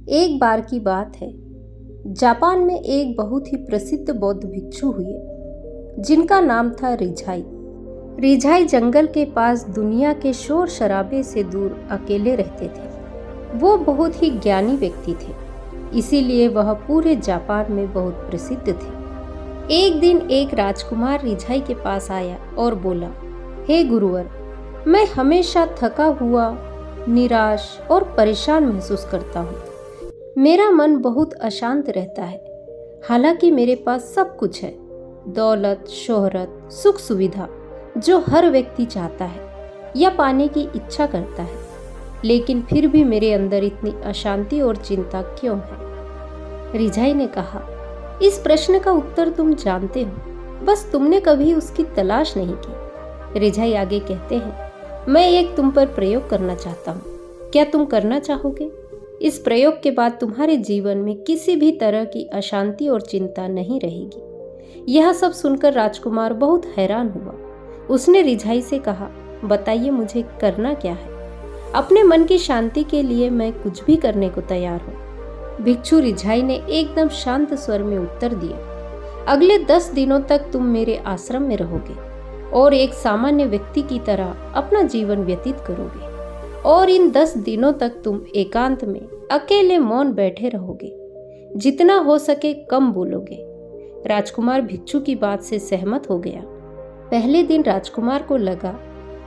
एक बार की बात है। जापान में एक बहुत ही प्रसिद्ध बौद्ध भिक्षु हुए जिनका नाम था रिझाई। रिझाई जंगल के पास दुनिया के शोर शराबे से दूर अकेले रहते थे। वो बहुत ही ज्ञानी व्यक्ति थे, इसीलिए वह पूरे जापान में बहुत प्रसिद्ध थे। एक दिन एक राजकुमार रिझाई के पास आया और बोला, हे गुरुवर, मैं हमेशा थका हुआ, निराश और परेशान महसूस करता हूँ। मेरा मन बहुत अशांत रहता है। हालांकि मेरे पास सब कुछ है, दौलत, शोहरत, सुख सुविधा, जो हर व्यक्ति चाहता है या पाने की इच्छा करता है, लेकिन फिर भी मेरे अंदर इतनी अशांति और चिंता क्यों है? रिझाई ने कहा, इस प्रश्न का उत्तर तुम जानते हो, बस तुमने कभी उसकी तलाश नहीं की। रिझाई आगे कहते हैं, मैं एक तुम पर प्रयोग करना चाहता हूँ, क्या तुम करना चाहोगे? इस प्रयोग के बाद तुम्हारे जीवन में किसी भी तरह की अशांति और चिंता नहीं रहेगी। यह सब सुनकर राजकुमार बहुत हैरान हुआ। उसने रिझाई से कहा, बताइए मुझे करना क्या है? अपने मन की शांति के लिए मैं कुछ भी करने को तैयार हूँ। भिक्षु रिझाई ने एकदम शांत स्वर में उत्तर दिया, अगले 10 दिनों तक तुम मेरे आश्रम में रहोगे और एक सामान्य व्यक्ति की तरह अपना जीवन व्यतीत करोगे, और इन 10 दिनों तक तुम एकांत में अकेले मौन बैठे रहोगे। जितना हो सके कम बोलोगे। राजकुमार भिक्षु की बात से सहमत हो गया। पहले दिन राजकुमार को लगा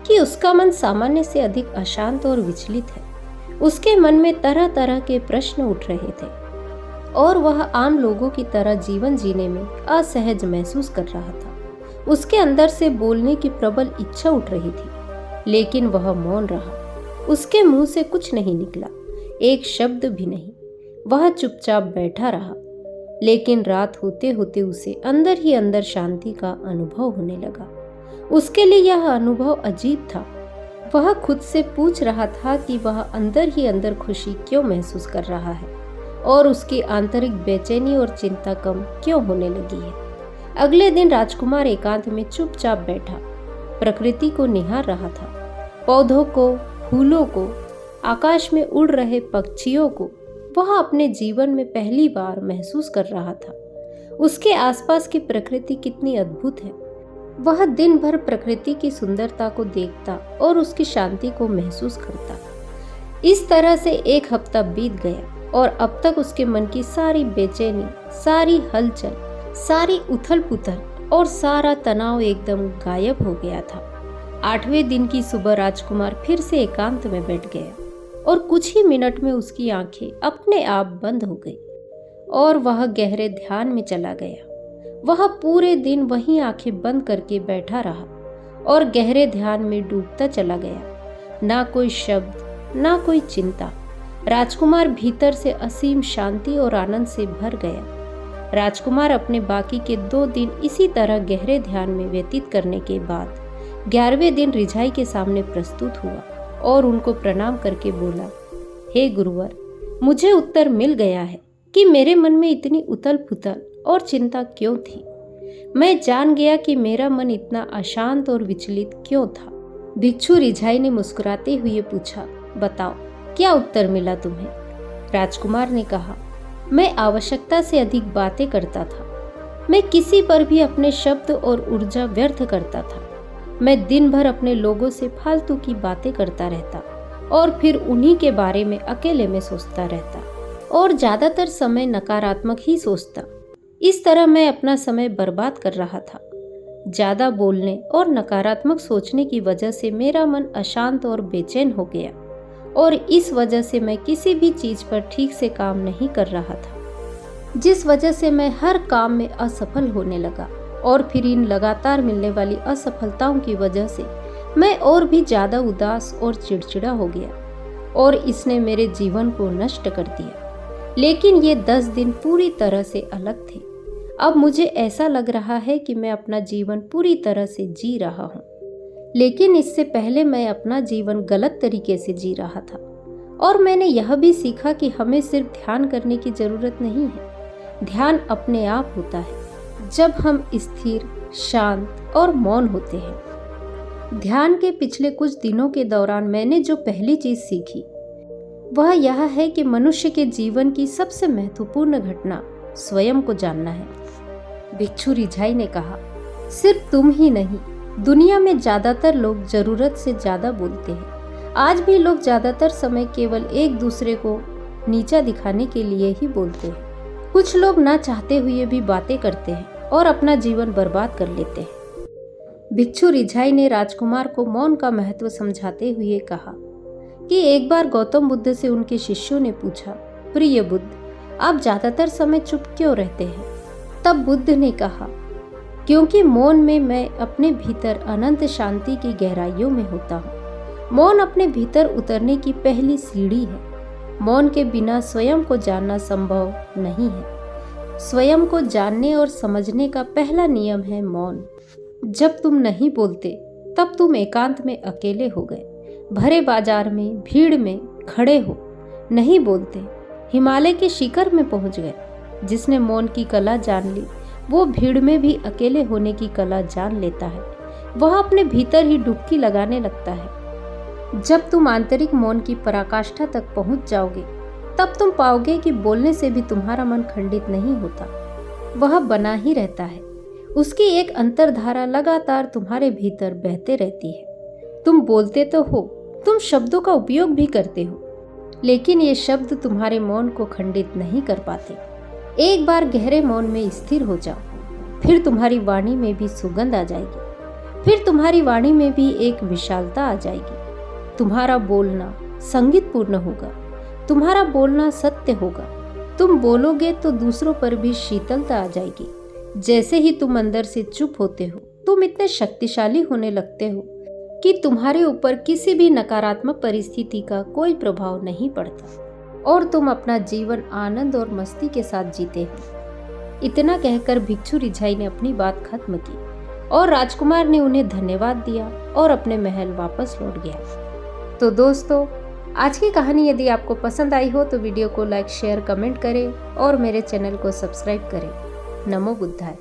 कि उसका मन सामान्य से अधिक अशांत और विचलित है। उसके मन में तरह तरह के प्रश्न उठ रहे थे और वह आम लोगों की तरह जीवन जीने में असहज महसूस कर रहा था। उसके अंदर से बोलने की प्रबल इच्छा उठ रही थी, लेकिन वह मौन रहा। उसके मुंह से कुछ नहीं निकला, एक शब्द भी नहीं। वह चुपचाप बैठा रहा। लेकिन रात होते होते उसे अंदर ही अंदर शांति का अनुभव होने लगा। उसके लिए यह अनुभव अजीब था। वह खुद से पूछ रहा था कि वह अंदर ही अंदर खुशी क्यों महसूस कर रहा है और उसकी आंतरिक बेचैनी और चिंता कम क्यों होने लगी है। अगले दिन राजकुमार एकांत में चुपचाप बैठा, प्रकृति को निहार रहा था। पौधों को, फूलों को, आकाश में उड़ रहे पक्षियों को वह अपने जीवन में पहली बार महसूस कर रहा था। उसके आसपास की प्रकृति कितनी अद्भुत है। वह दिन भर प्रकृति की सुंदरता को देखता और उसकी शांति को महसूस करता। इस तरह से एक हफ्ता बीत गया और अब तक उसके मन की सारी बेचैनी, सारी हलचल, सारी उथल पुथल और सारा तनाव एकदम गायब हो गया था। 8वें दिन की सुबह राजकुमार फिर से एकांत में बैठ गया और कुछ ही मिनट में उसकी आंखें अपने आप बंद हो गई और वह गहरे ध्यान में चला गया। वह पूरे दिन वहीं आंखें बंद करके बैठा रहा और गहरे ध्यान में डूबता चला गया। ना कोई शब्द, ना कोई चिंता। राजकुमार भीतर से असीम शांति और आनंद से भर गया। राजकुमार अपने बाकी के 2 दिन इसी तरह गहरे ध्यान में व्यतीत करने के बाद 11वें दिन रिझाई के सामने प्रस्तुत हुआ और उनको प्रणाम करके बोला, हे गुरुवर, मुझे उत्तर मिल गया है कि मेरे मन में इतनी उथल पुथल और चिंता क्यों थी। मैं जान गया कि मेरा मन इतना अशांत और विचलित क्यों था। भिक्षु रिझाई ने मुस्कुराते हुए पूछा, बताओ क्या उत्तर मिला तुम्हें? राजकुमार ने कहा, मैं आवश्यकता से अधिक बातें करता था। मैं किसी पर भी अपने शब्द और ऊर्जा व्यर्थ करता था। मैं दिन भर अपने लोगों से फालतू की बातें करता रहता और फिर उन्हीं के बारे में अकेले में सोचता रहता और ज्यादातर समय नकारात्मक ही सोचता। इस तरह मैं अपना समय बर्बाद कर रहा था। ज्यादा बोलने और नकारात्मक सोचने की वजह से मेरा मन अशांत और बेचैन हो गया और इस वजह से मैं किसी भी चीज पर ठीक से काम नहीं कर रहा था, जिस वजह से मैं हर काम में असफल होने लगा। और फिर इन लगातार मिलने वाली असफलताओं की वजह से मैं और भी ज्यादा उदास और चिड़चिड़ा हो गया और इसने मेरे जीवन को नष्ट कर दिया। लेकिन ये 10 दिन पूरी तरह से अलग थे। अब मुझे ऐसा लग रहा है कि मैं अपना जीवन पूरी तरह से जी रहा हूँ, लेकिन इससे पहले मैं अपना जीवन गलत तरीके से जी रहा था। और मैंने यह भी सीखा कि हमें सिर्फ ध्यान करने की जरूरत नहीं है। ध्यान अपने आप होता है जब हम स्थिर, शांत और मौन होते हैं। ध्यान के पिछले कुछ दिनों के दौरान मैंने जो पहली चीज सीखी वह यह है कि मनुष्य के जीवन की सबसे महत्वपूर्ण घटना स्वयं को जानना है। भिक्षु रिझाई ने कहा, सिर्फ तुम ही नहीं, दुनिया में ज्यादातर लोग जरूरत से ज्यादा बोलते हैं। आज भी लोग ज्यादातर समय केवल एक दूसरे को नीचा दिखाने के लिए ही बोलते हैं। कुछ लोग ना चाहते हुए भी बातें करते हैं और अपना जीवन बर्बाद कर लेते हैं। भिक्षु रिझाई ने राजकुमार को मौन का महत्व समझाते हुए कहा कि एक बार गौतम बुद्ध से उनके शिष्यों ने पूछा, प्रिय बुद्ध, आप ज्यादातर समय चुप क्यों रहते हैं? तब बुद्ध ने कहा, क्योंकि मौन में मैं अपने भीतर अनंत शांति की गहराइयों में होता हूँ। मौन अपने भीतर उतरने की पहली सीढ़ी है। मौन के बिना स्वयं को जानना संभव नहीं है। स्वयं को जानने और समझने का पहला नियम है मौन। जब तुम नहीं बोलते तब तुम एकांत में अकेले हो गए, भरे बाजार में भीड़ में खड़े हो, नहीं बोलते, हिमालय के शिखर में पहुंच गए। जिसने मौन की कला जान ली वो भीड़ में भी अकेले होने की कला जान लेता है। वह अपने भीतर ही डुबकी लगाने लगता है। जब तुम आंतरिक मौन की पराकाष्ठा तक पहुंच जाओगे तब तुम पाओगे कि बोलने से भी तुम्हारा मन खंडित नहीं होता, वह बना ही रहता है। उसकी एक अंतर्धारा लगातार तुम्हारे भीतर बहते रहती है। तुम बोलते तो हो, तुम शब्दों का उपयोग भी करते हो, लेकिन ये शब्द तुम्हारे मौन को खंडित नहीं कर पाते। एक बार गहरे मौन में स्थिर हो जाओ, फिर तुम्हारी वाणी में भी सुगंध आ जाएगी, फिर तुम्हारी वाणी में भी एक विशालता आ जाएगी। तुम्हारा बोलना संगीतपूर्ण होगा, तुम्हारा बोलना सत्य होगा। तुम बोलोगे तो दूसरों पर भी शीतलता आ जाएगी। जैसे ही तुम अंदर से चुप होते हो, तुम इतने शक्तिशाली होने लगते हो कि तुम्हारे ऊपर किसी भी नकारात्मक परिस्थिति का कोई प्रभाव नहीं पड़ता और तुम अपना जीवन आनंद और मस्ती के साथ जीते हो। इतना कहकर भिक्षु रिझाई ने अपनी बात खत्म की और राजकुमार ने उन्हें धन्यवाद दिया और अपने महल वापस लौट गया। तो दोस्तों, आज की कहानी यदि आपको पसंद आई हो तो वीडियो को लाइक, शेयर, कमेंट करें और मेरे चैनल को सब्सक्राइब करें। नमो बुद्धाय।